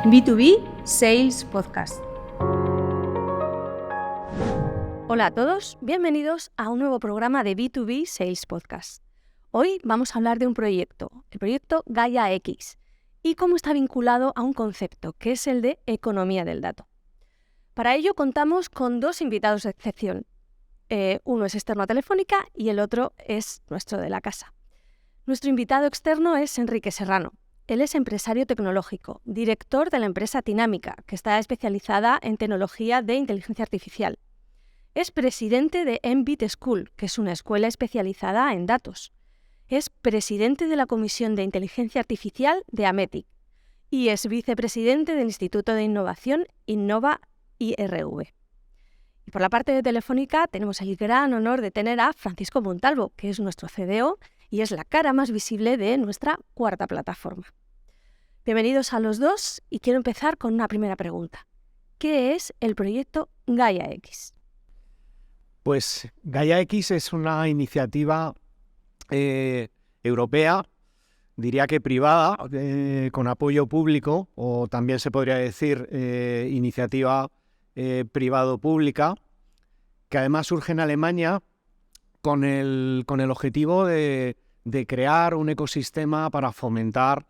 B2B Sales Podcast. Hola a todos, bienvenidos a un nuevo programa de B2B Sales Podcast. Hoy vamos a hablar de un proyecto, el proyecto Gaia X, y cómo está vinculado a un concepto, que es el de economía del dato. Para ello contamos con dos invitados de excepción. Uno es externo a Telefónica y el otro es nuestro de la casa. Nuestro invitado externo es Enrique Serrano. Él es empresario tecnológico, director de la empresa Tinámica, que está especializada en tecnología de inteligencia artificial. Es presidente de Mbit School, que es una escuela especializada en datos. Es presidente de la Comisión de Inteligencia Artificial de Ametic y es vicepresidente del Instituto de Innovación Innova IRV. Y por la parte de Telefónica tenemos el gran honor de tener a Francisco Montalvo, que es nuestro CDO y es la cara más visible de nuestra cuarta plataforma. Bienvenidos a los dos y quiero empezar con una primera pregunta. ¿Qué es el proyecto Gaia X? Pues Gaia X es una iniciativa europea, diría que privada, con apoyo público, o también se podría decir iniciativa privado-pública, que además surge en Alemania con el objetivo de crear un ecosistema para fomentar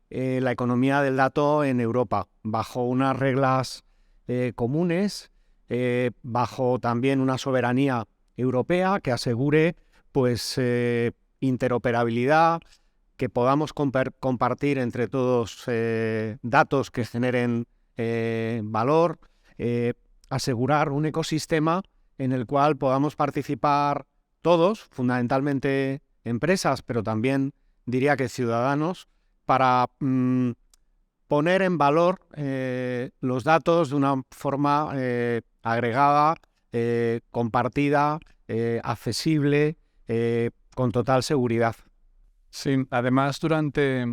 la economía del dato en Europa, bajo unas reglas comunes, bajo también una soberanía europea que asegure pues interoperabilidad, que podamos compartir entre todos datos que generen valor, asegurar un ecosistema en el cual podamos participar todos, fundamentalmente empresas, pero también diría que ciudadanos, para poner en valor los datos de una forma agregada, compartida, accesible, con total seguridad. Sí, además durante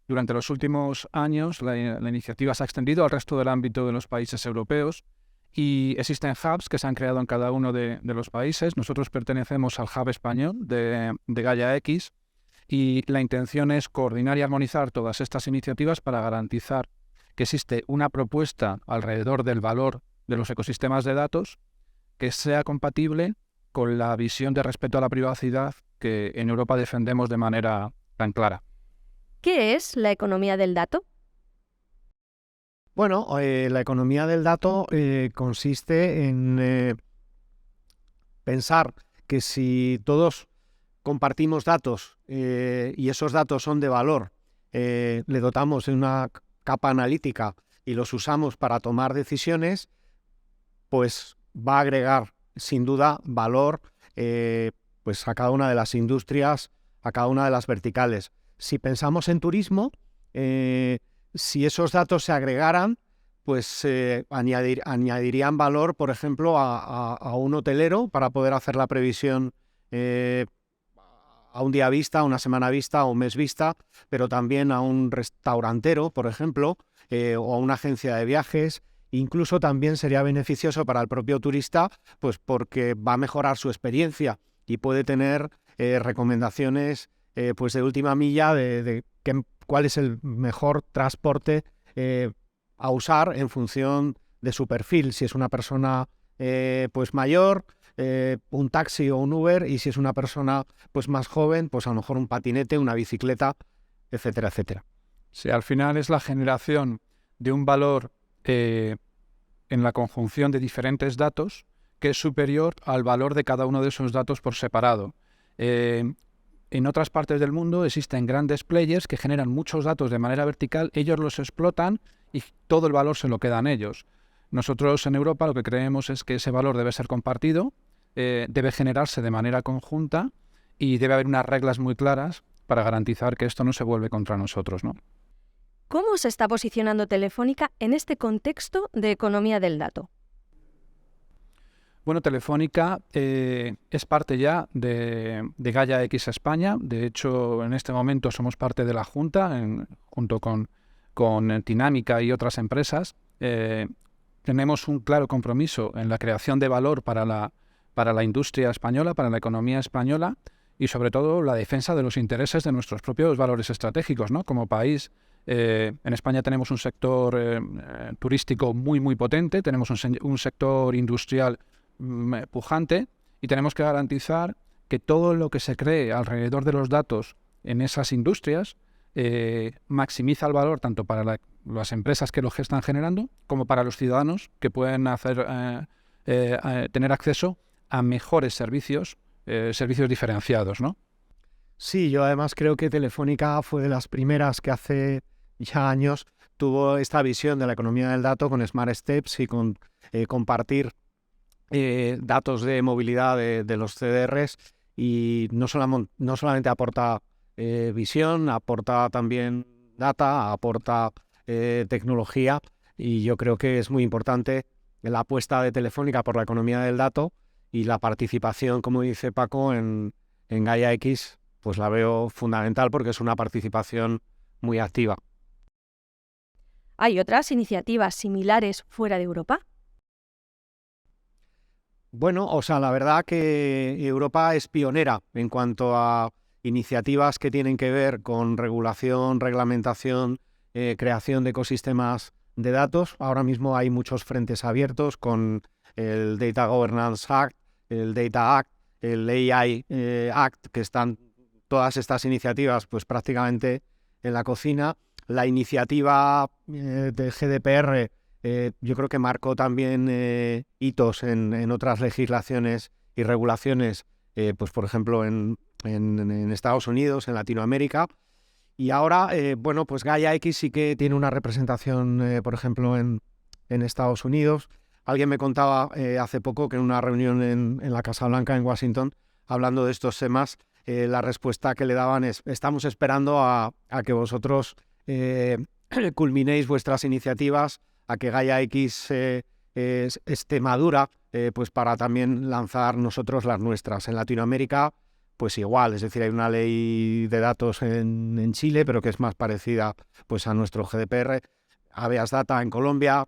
los últimos años la iniciativa se ha extendido al resto del ámbito de los países europeos y existen hubs que se han creado en cada uno de los países. Nosotros pertenecemos al hub español de Gaia X y la intención es coordinar y armonizar todas estas iniciativas para garantizar que existe una propuesta alrededor del valor de los ecosistemas de datos que sea compatible con la visión de respeto a la privacidad que en Europa defendemos de manera tan clara. ¿Qué es la economía del dato? Bueno, la economía del dato consiste en pensar que si todos compartimos datos y esos datos son de valor, le dotamos de una capa analítica y los usamos para tomar decisiones, pues va a agregar sin duda valor pues a cada una de las industrias, a cada una de las verticales. Si pensamos en turismo, si esos datos se agregaran, pues añadirían valor, por ejemplo, a un hotelero para poder hacer la previsión a un día vista, a una semana vista, a un mes vista, pero también a un restaurantero, por ejemplo, o a una agencia de viajes. Incluso también sería beneficioso para el propio turista, pues porque va a mejorar su experiencia y puede tener recomendaciones pues de última milla de cuál es el mejor transporte a usar en función de su perfil. Si es una persona pues mayor, un taxi o un Uber, y si es una persona pues más joven, pues a lo mejor un patinete, una bicicleta, etcétera, etcétera. Sí, al final es la generación de un valor en la conjunción de diferentes datos que es superior al valor de cada uno de esos datos por separado. En otras partes del mundo existen grandes players que generan muchos datos de manera vertical, ellos los explotan y todo el valor se lo quedan ellos. Nosotros en Europa lo que creemos es que ese valor debe ser compartido, debe generarse de manera conjunta y debe haber unas reglas muy claras para garantizar que esto no se vuelve contra nosotros, ¿no? ¿Cómo se está posicionando Telefónica en este contexto de economía del dato? Bueno, Telefónica es parte ya de Gaia X España. De hecho, en este momento somos parte de la Junta, junto con Tinámica y otras empresas. Tenemos un claro compromiso en la creación de valor para la industria española, para la economía española y sobre todo la defensa de los intereses de nuestros propios valores estratégicos, ¿no? Como país En España tenemos un sector turístico muy, muy potente, tenemos un sector industrial pujante y tenemos que garantizar que todo lo que se cree alrededor de los datos en esas industrias maximiza el valor tanto para las empresas que lo están generando como para los ciudadanos que pueden tener acceso a mejores servicios diferenciados, ¿no? Sí, yo además creo que Telefónica fue de las primeras que hace ya años tuvo esta visión de la economía del dato con Smart Steps y con compartir datos de movilidad de los CDRs, y no solamente aporta visión, aporta también data, aporta tecnología, y yo creo que es muy importante la apuesta de Telefónica por la economía del dato y la participación, como dice Paco, en Gaia X, pues la veo fundamental porque es una participación muy activa. ¿Hay otras iniciativas similares fuera de Europa? Bueno, o sea, la verdad que Europa es pionera en cuanto a iniciativas que tienen que ver con regulación, reglamentación, creación de ecosistemas de datos. Ahora mismo hay muchos frentes abiertos con el Data Governance Act, el Data Act, el AI Act, que están todas estas iniciativas pues prácticamente en la cocina. La iniciativa de GDPR yo creo que marcó también hitos en otras legislaciones y regulaciones, pues por ejemplo en Estados Unidos, en Latinoamérica. Y ahora, bueno, pues Gaia X sí que tiene una representación, por ejemplo, en Estados Unidos. Alguien me contaba hace poco que en una reunión en la Casa Blanca en Washington, hablando de estos temas, la respuesta que le daban es: estamos esperando a que vosotros culminéis vuestras iniciativas, a que Gaia X esté madura, pues para también lanzar nosotros las nuestras. En Latinoamérica, pues igual, es decir, hay una ley de datos en Chile, pero que es más parecida pues a nuestro GDPR. Habeas Data en Colombia,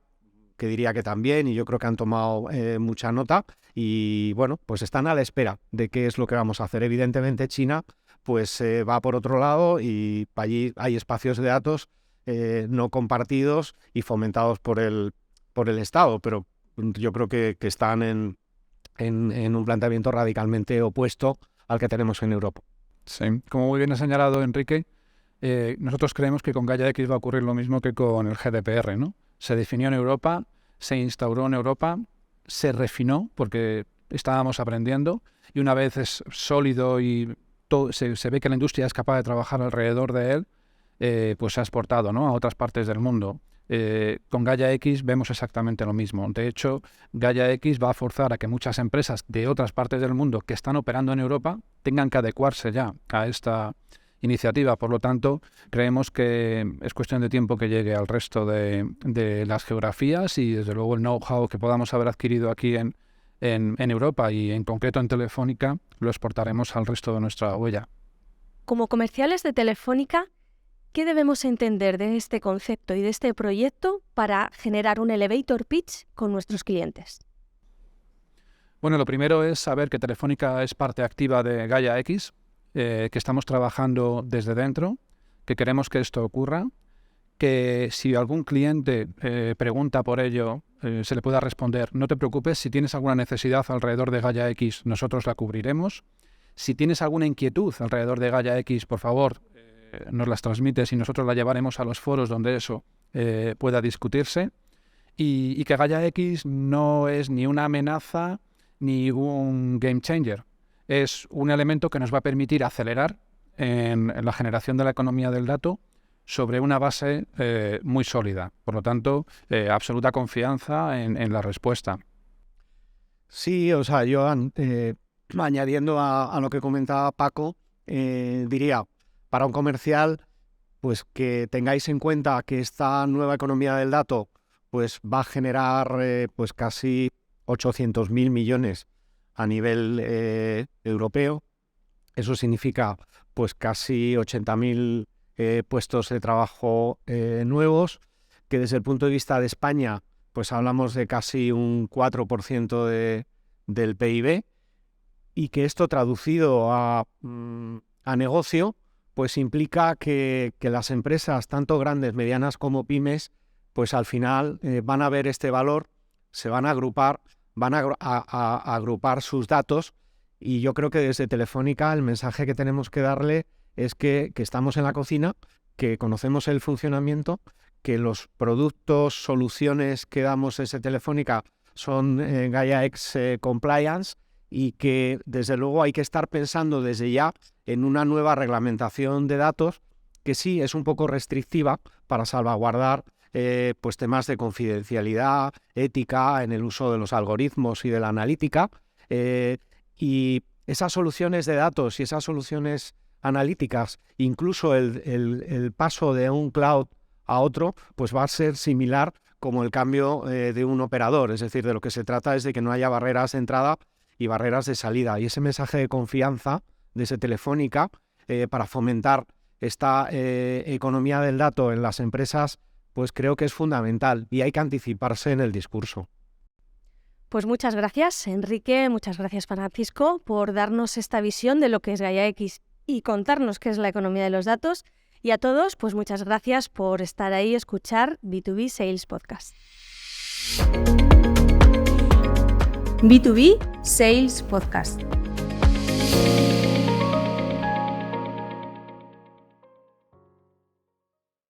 que diría que también, y yo creo que han tomado mucha nota, y bueno, pues están a la espera de qué es lo que vamos a hacer. Evidentemente China pues va por otro lado, y allí hay espacios de datos no compartidos y fomentados por el Estado, pero yo creo que están en un planteamiento radicalmente opuesto al que tenemos en Europa. Sí, como muy bien ha señalado Enrique, nosotros creemos que con Gaia X va a ocurrir lo mismo que con el GDPR, ¿no? Se definió en Europa, se instauró en Europa, se refinó porque estábamos aprendiendo, y una vez es sólido y se ve que la industria es capaz de trabajar alrededor de él, pues se ha exportado, ¿no?, a otras partes del mundo. Con Gaia X vemos exactamente lo mismo. De hecho, Gaia X va a forzar a que muchas empresas de otras partes del mundo que están operando en Europa tengan que adecuarse ya a esta iniciativa. Por lo tanto, creemos que es cuestión de tiempo que llegue al resto de las geografías, y desde luego el know-how que podamos haber adquirido aquí en Europa y en concreto en Telefónica lo exportaremos al resto de nuestra huella. Como comerciales de Telefónica, ¿qué debemos entender de este concepto y de este proyecto para generar un elevator pitch con nuestros clientes? Bueno, lo primero es saber que Telefónica es parte activa de Gaia X, que estamos trabajando desde dentro, que queremos que esto ocurra, que si algún cliente pregunta por ello, se le pueda responder: no te preocupes, si tienes alguna necesidad alrededor de Gaia X, nosotros la cubriremos. Si tienes alguna inquietud alrededor de Gaia X, por favor, nos las transmites y nosotros la llevaremos a los foros donde eso pueda discutirse. Y que Gaia X no es ni una amenaza ni un game changer. Es un elemento que nos va a permitir acelerar en la generación de la economía del dato sobre una base muy sólida. Por lo tanto, absoluta confianza en la respuesta. Sí, o sea, yo añadiendo a lo que comentaba Paco, diría, para un comercial, pues que tengáis en cuenta que esta nueva economía del dato pues va a generar pues casi 800.000 millones a nivel europeo. Eso significa pues casi 80.000 puestos de trabajo nuevos, que desde el punto de vista de España pues hablamos de casi un 4% del PIB, y que esto traducido a negocio pues implica que las empresas, tanto grandes, medianas como pymes, pues al final van a ver este valor, se van a agrupar, van a agrupar sus datos, y yo creo que desde Telefónica el mensaje que tenemos que darle es que estamos en la cocina, que conocemos el funcionamiento, que los productos, soluciones que damos desde Telefónica son Gaia-X Compliance, y que desde luego hay que estar pensando desde ya en una nueva reglamentación de datos que sí es un poco restrictiva para salvaguardar pues temas de confidencialidad, ética en el uso de los algoritmos y de la analítica, y esas soluciones de datos y esas soluciones analíticas, incluso el paso de un cloud a otro, pues va a ser similar como el cambio de un operador. Es decir, de lo que se trata es de que no haya barreras de entrada y barreras de salida. Y ese mensaje de confianza desde Telefónica para fomentar esta economía del dato en las empresas, pues creo que es fundamental y hay que anticiparse en el discurso. Pues muchas gracias, Enrique, muchas gracias, Francisco, por darnos esta visión de lo que es Gaia-X y contarnos qué es la economía de los datos. Y a todos, pues muchas gracias por estar ahí y escuchar B2B Sales Podcast. B2B Sales Podcast.